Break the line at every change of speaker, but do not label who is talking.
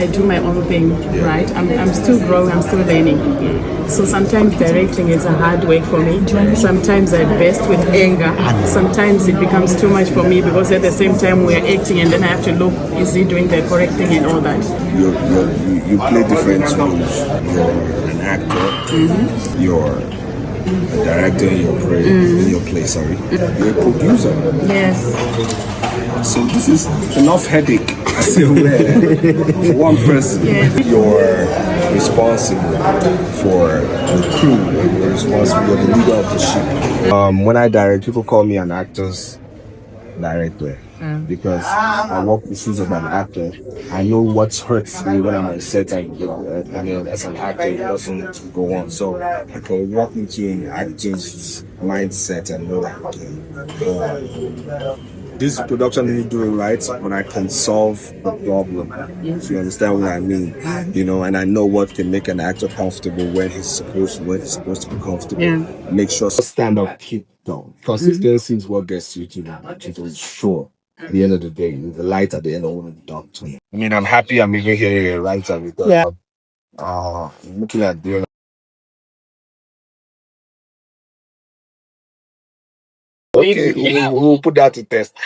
I do my own thing, right? I'm still growing, I'm still learning. So sometimes directing is a hard work for me. Sometimes I burst with anger. Sometimes it becomes too much for me because at the same time we're acting and then I have to look, is he doing the correct thing and all that?
You play different roles. You're an actor, you're a director in your play, sorry. You're a producer.
Yes.
So this is enough headache for one person.
Yeah.
You're responsible for the crew and you're responsible, you're the leader of the ship. When I direct, people call me an actor's director because I walk the shoes of an actor. I know what hurts me when I'm on set and as an actor it doesn't go on. So I can walk into an actor's mindset and know that this production isn't doing right, but I can solve the problem. If you understand what I mean, and I know what can make an actor comfortable when he's supposed to be comfortable.
Yeah.
Make sure stand up, keep down. Consistency is what gets you to the shore. At the end of the day, the light at the end of the dark tunnel. I mean, I'm happy I'm even here a writer because I'm looking at the okay, we'll put that to test.